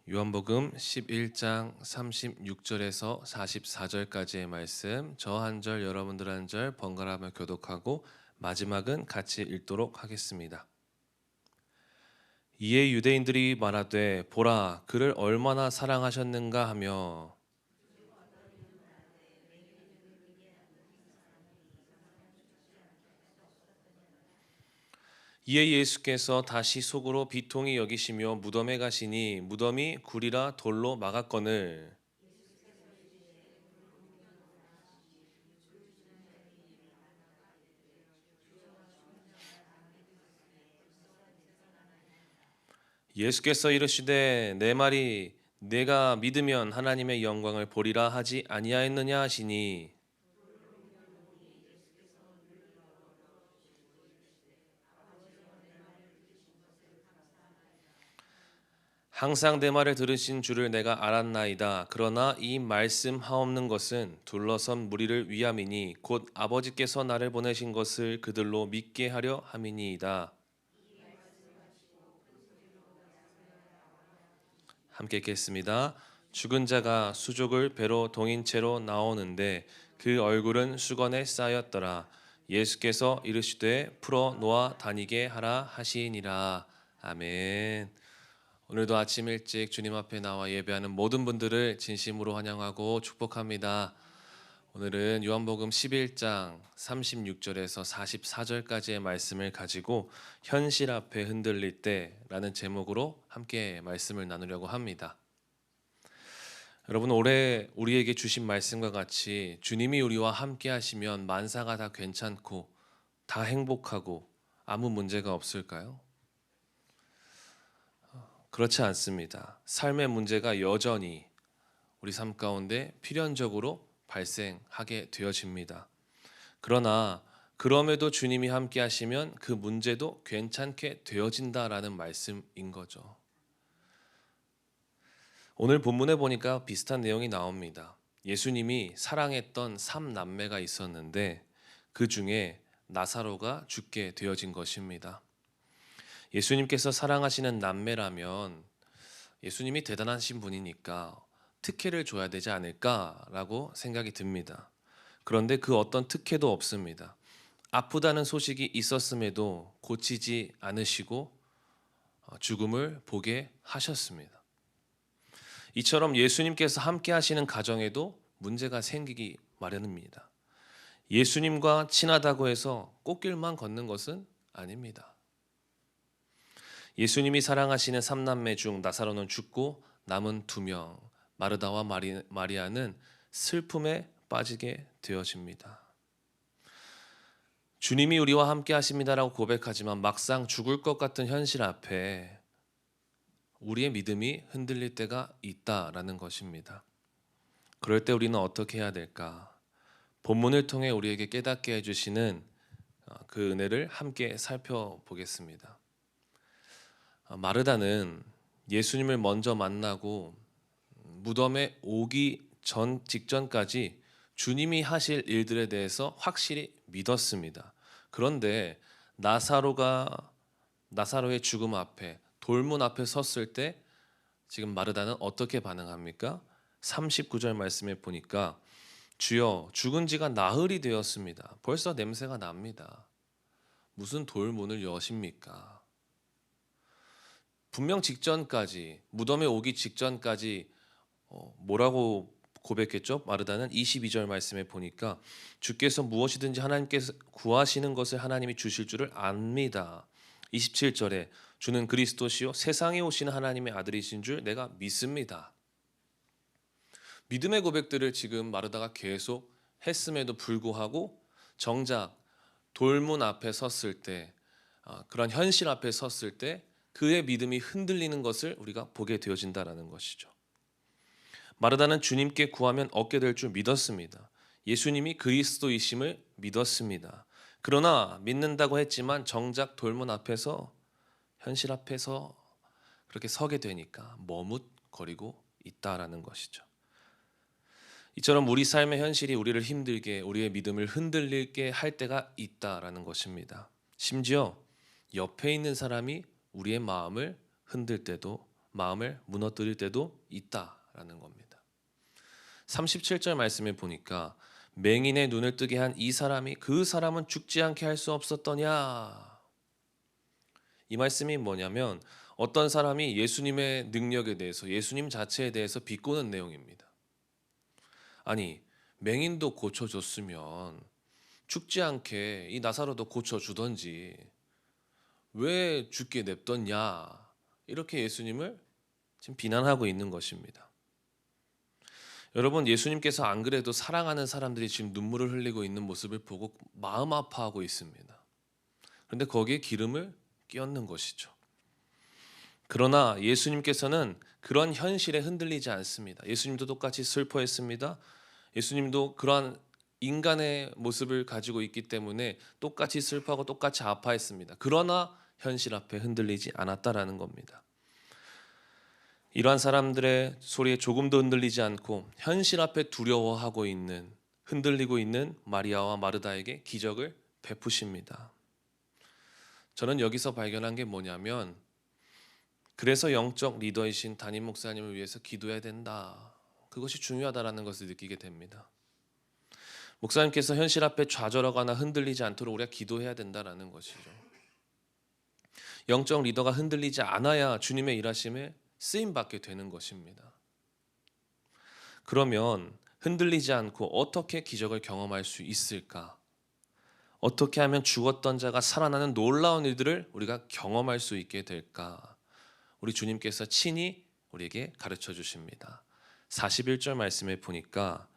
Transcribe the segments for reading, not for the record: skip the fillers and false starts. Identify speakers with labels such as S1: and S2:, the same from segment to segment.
S1: 요한복음 11장 36절에서 44절까지의 말씀, 저 한 절 여러분들 한 절 번갈아가며 교독하고 마지막은 같이 읽도록 하겠습니다. 이에 유대인들이 말하되 보라 그를 얼마나 사랑하셨는가 하며 이에 예수께서 다시 속으로 비통히 여기시며 무덤에 가시니 무덤이 굴이라 돌로 막았거늘 예수께서 이르시되 내 말이 내가 믿으면 하나님의 영광을 보리라 하지 아니하였느냐 하시니 항상 내 말을 들으신 줄을 내가 알았나이다. 그러나 이 말씀 하옵는 것은 둘러선 무리를 위함이니 곧 아버지께서 나를 보내신 것을 그들로 믿게 하려 함이니이다. 함께 읽겠습니다. 죽은 자가 수족을 배로 동인 채로 나오는데 그 얼굴은 수건에 쌓였더라. 예수께서 이르시되 풀어 놓아 다니게 하라 하시니라. 아멘. 오늘도 아침 일찍 주님 앞에 나와 예배하는 모든 분들을 진심으로 환영하고 축복합니다. 오늘은 요한복음 11장 36절에서 44절까지의 말씀을 가지고 현실 앞에 흔들릴 때라는 제목으로 함께 말씀을 나누려고 합니다. 여러분, 올해 우리에게 주신 말씀과 같이 주님이 우리와 함께 하시면 만사가 다 괜찮고 다 행복하고 아무 문제가 없을까요? 그렇지 않습니다. 삶의 문제가 여전히 우리 삶 가운데 필연적으로 발생하게 되어집니다. 그러나 그럼에도 주님이 함께 하시면 그 문제도 괜찮게 되어진다라는 말씀인 거죠. 오늘 본문에 보니까 비슷한 내용이 나옵니다. 예수님이 사랑했던 3남매가 있었는데 그 중에 나사로가 죽게 되어진 것입니다. 예수님께서 사랑하시는 남매라면 예수님이 대단하신 분이니까 특혜를 줘야 되지 않을까라고 생각이 듭니다. 그런데 그 어떤 특혜도 없습니다. 아프다는 소식이 있었음에도 고치지 않으시고 죽음을 보게 하셨습니다. 이처럼 예수님께서 함께 하시는 가정에도 문제가 생기기 마련입니다. 예수님과 친하다고 해서 꽃길만 걷는 것은 아닙니다. 예수님이 사랑하시는 3남매 중 나사로는 죽고 남은 2명 마르다와 마리아는 슬픔에 빠지게 되어집니다. 주님이 우리와 함께 하십니다라고 고백하지만 막상 죽을 것 같은 현실 앞에 우리의 믿음이 흔들릴 때가 있다라는 것입니다. 그럴 때 우리는 어떻게 해야 될까? 본문을 통해 우리에게 깨닫게 해주시는 그 은혜를 함께 살펴보겠습니다. 마르다는 예수님을 먼저 만나고 무덤에 오기 직전까지 주님이 하실 일들에 대해서 확실히 믿었습니다. 그런데 나사로의 죽음 앞에 돌문 앞에 섰을 때 지금 마르다는 어떻게 반응합니까? 39절 말씀에 보니까 주여 죽은 지가 나흘이 되었습니다. 벌써 냄새가 납니다. 무슨 돌문을 여십니까? 분명 직전까지 무덤에 오기 직전까지 뭐라고 고백했죠? 마르다는 22절 말씀에 보니까 주께서 무엇이든지 하나님께서 구하시는 것을 하나님이 주실 줄을 압니다. 27절에 주는 그리스도시요 세상에 오시는 하나님의 아들이신 줄 내가 믿습니다. 믿음의 고백들을 지금 마르다가 계속 했음에도 불구하고 정작 돌문 앞에 섰을 때 그런 현실 앞에 섰을 때 그의 믿음이 흔들리는 것을 우리가 보게 되어진다라는 것이죠. 마르다는 주님께 구하면 얻게 될 줄 믿었습니다. 예수님이 그리스도이심을 믿었습니다. 그러나 믿는다고 했지만 정작 돌문 앞에서 현실 앞에서 그렇게 서게 되니까 머뭇거리고 있다라는 것이죠. 이처럼 우리 삶의 현실이 우리를 힘들게 우리의 믿음을 흔들리게 할 때가 있다라는 것입니다. 심지어 옆에 있는 사람이 우리의 마음을 흔들 때도 마음을 무너뜨릴 때도 있다라는 겁니다. 37절 말씀에 보니까 맹인의 눈을 뜨게 한 이 사람이 그 사람은 죽지 않게 할 수 없었더냐. 이 말씀이 뭐냐면 어떤 사람이 예수님의 능력에 대해서, 예수님 자체에 대해서 비꼬는 내용입니다. 아니, 맹인도 고쳐줬으면 죽지 않게 이 나사로도 고쳐주던지 왜 죽게 냅뒀냐, 이렇게 예수님을 지금 비난하고 있는 것입니다. 여러분, 예수님께서 안 그래도 사랑하는 사람들이 지금 눈물을 흘리고 있는 모습을 보고 마음 아파하고 있습니다. 그런데 거기에 기름을 끼얹는 것이죠. 그러나 예수님께서는 그런 현실에 흔들리지 않습니다. 예수님도 똑같이 슬퍼했습니다. 예수님도 그러한 인간의 모습을 가지고 있기 때문에 똑같이 슬퍼하고 똑같이 아파했습니다. 그러나 현실 앞에 흔들리지 않았다라는 겁니다. 이러한 사람들의 소리에 조금도 흔들리지 않고 현실 앞에 두려워하고 있는, 흔들리고 있는 마리아와 마르다에게 기적을 베푸십니다. 저는 여기서 발견한 게 뭐냐면, 그래서 영적 리더이신 담임 목사님을 위해서 기도해야 된다, 그것이 중요하다라는 것을 느끼게 됩니다. 목사님께서 현실 앞에 좌절하거나 흔들리지 않도록 우리가 기도해야 된다라는 것이죠. 영적 리더가 흔들리지 않아야 주님의 일하심에 쓰임받게 되는 것입니다. 그러면 흔들리지 않고 어떻게 기적을 경험할 수 있을까? 어떻게 하면 죽었던 자가 살아나는 놀라운 일들을 우리가 경험할 수 있게 될까? 우리 주님께서 친히 우리에게 가르쳐 주십니다. 41절 말씀에 보니까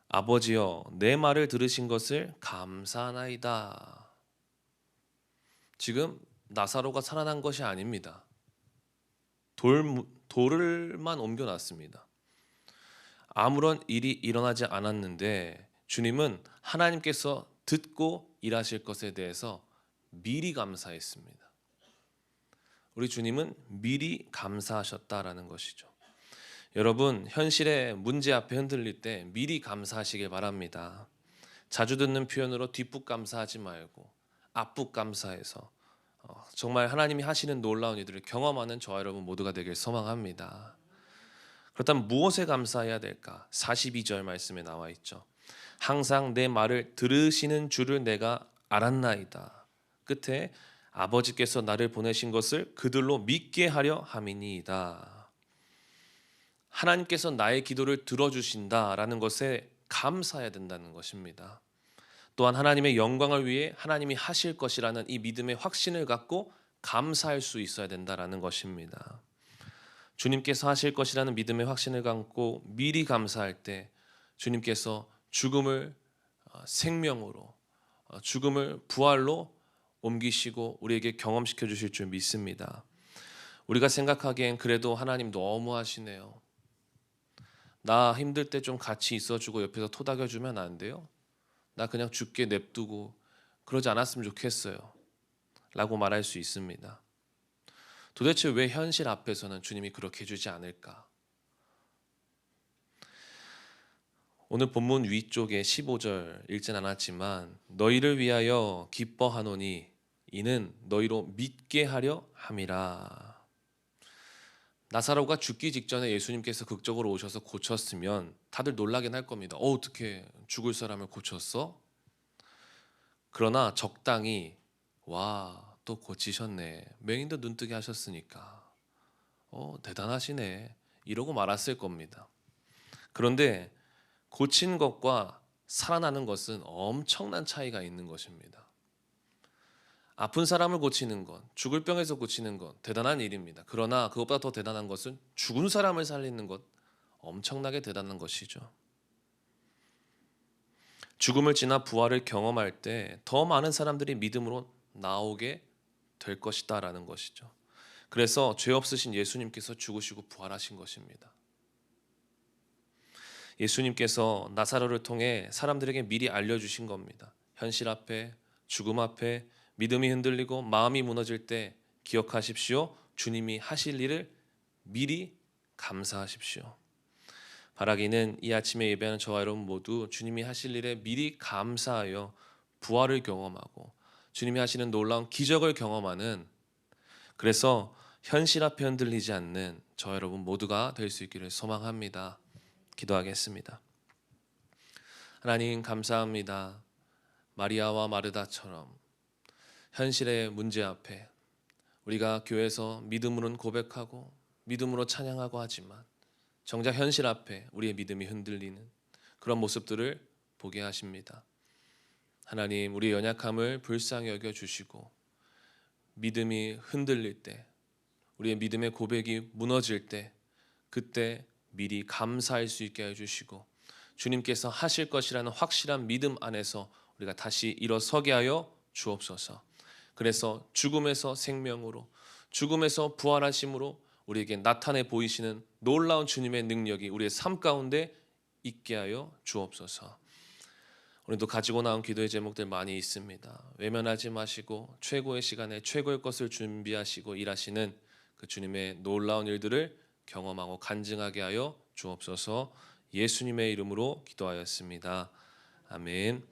S1: 아버지여 내 말을 들으신 것을 감사하나이다. 지금 나사로가 살아난 것이 아닙니다. 돌을만 옮겨놨습니다. 아무런 일이 일어나지 않았는데 주님은 하나님께서 듣고 일하실 것에 대해서 미리 감사했습니다. 우리 주님은 미리 감사하셨다라는 것이죠. 여러분, 현실의 문제 앞에 흔들릴 때 미리 감사하시길 바랍니다. 자주 듣는 표현으로 뒷북 감사하지 말고 앞북 감사해서 정말 하나님이 하시는 놀라운 일들을 경험하는 저와 여러분 모두가 되길 소망합니다. 그렇다면 무엇에 감사해야 될까? 42절 말씀에 나와 있죠. 항상 내 말을 들으시는 줄을 내가 알았나이다. 끝에 아버지께서 나를 보내신 것을 그들로 믿게 하려 함이니이다. 하나님께서 나의 기도를 들어주신다라는 것에 감사해야 된다는 것입니다. 또한 하나님의 영광을 위해 하나님이 하실 것이라는 이 믿음의 확신을 갖고 감사할 수 있어야 된다라는 것입니다. 주님께서 하실 것이라는 믿음의 확신을 갖고 미리 감사할 때 주님께서 죽음을 생명으로, 죽음을 부활로 옮기시고 우리에게 경험시켜 주실 줄 믿습니다. 우리가 생각하기엔 그래도 하나님 너무 하시네요. 나 힘들 때 좀 같이 있어주고 옆에서 토닥여주면 안 돼요? 나 그냥 죽게 냅두고 그러지 않았으면 좋겠어요 라고 말할 수 있습니다. 도대체 왜 현실 앞에서는 주님이 그렇게 해주지 않을까? 오늘 본문 위쪽에 15절 읽진 않았지만 너희를 위하여 기뻐하노니 이는 너희로 믿게 하려 함이라. 나사로가 죽기 직전에 예수님께서 극적으로 오셔서 고쳤으면 다들 놀라긴 할 겁니다. 어떻게 죽을 사람을 고쳤어? 그러나 적당히 와, 또 고치셨네. 맹인도 눈뜨게 하셨으니까 대단하시네. 이러고 말았을 겁니다. 그런데 고친 것과 살아나는 것은 엄청난 차이가 있는 것입니다. 아픈 사람을 고치는 것, 죽을 병에서 고치는 것 대단한 일입니다. 그러나 그것보다 더 대단한 것은 죽은 사람을 살리는 것, 엄청나게 대단한 것이죠. 죽음을 지나 부활을 경험할 때 더 많은 사람들이 믿음으로 나오게 될 것이다라는 것이죠. 그래서 죄 없으신 예수님께서 죽으시고 부활하신 것입니다. 예수님께서 나사로를 통해 사람들에게 미리 알려주신 겁니다. 현실 앞에, 죽음 앞에 믿음이 흔들리고 마음이 무너질 때 기억하십시오. 주님이 하실 일을 미리 감사하십시오. 바라기는 이 아침에 예배하는 저와 여러분 모두 주님이 하실 일에 미리 감사하여 부활을 경험하고 주님이 하시는 놀라운 기적을 경험하는, 그래서 현실 앞에 흔들리지 않는 저 여러분 모두가 될 수 있기를 소망합니다. 기도하겠습니다. 하나님 감사합니다. 마리아와 마르다처럼 현실의 문제 앞에 우리가 교회에서 믿음으로는 고백하고 믿음으로 찬양하고 하지만 정작 현실 앞에 우리의 믿음이 흔들리는 그런 모습들을 보게 하십니다. 하나님, 우리의 연약함을 불쌍히 여겨 주시고 믿음이 흔들릴 때, 우리의 믿음의 고백이 무너질 때, 그때 미리 감사할 수 있게 해주시고 주님께서 하실 것이라는 확실한 믿음 안에서 우리가 다시 일어서게 하여 주옵소서. 그래서 죽음에서 생명으로, 죽음에서 부활하심으로 우리에게 나타내 보이시는 놀라운 주님의 능력이 우리의 삶 가운데 있게 하여 주옵소서. 오늘도 가지고 나온 기도의 제목들 많이 있습니다. 외면하지 마시고 최고의 시간에 최고의 것을 준비하시고 일하시는 그 주님의 놀라운 일들을 경험하고 간증하게 하여 주옵소서. 예수님의 이름으로 기도하였습니다. 아멘.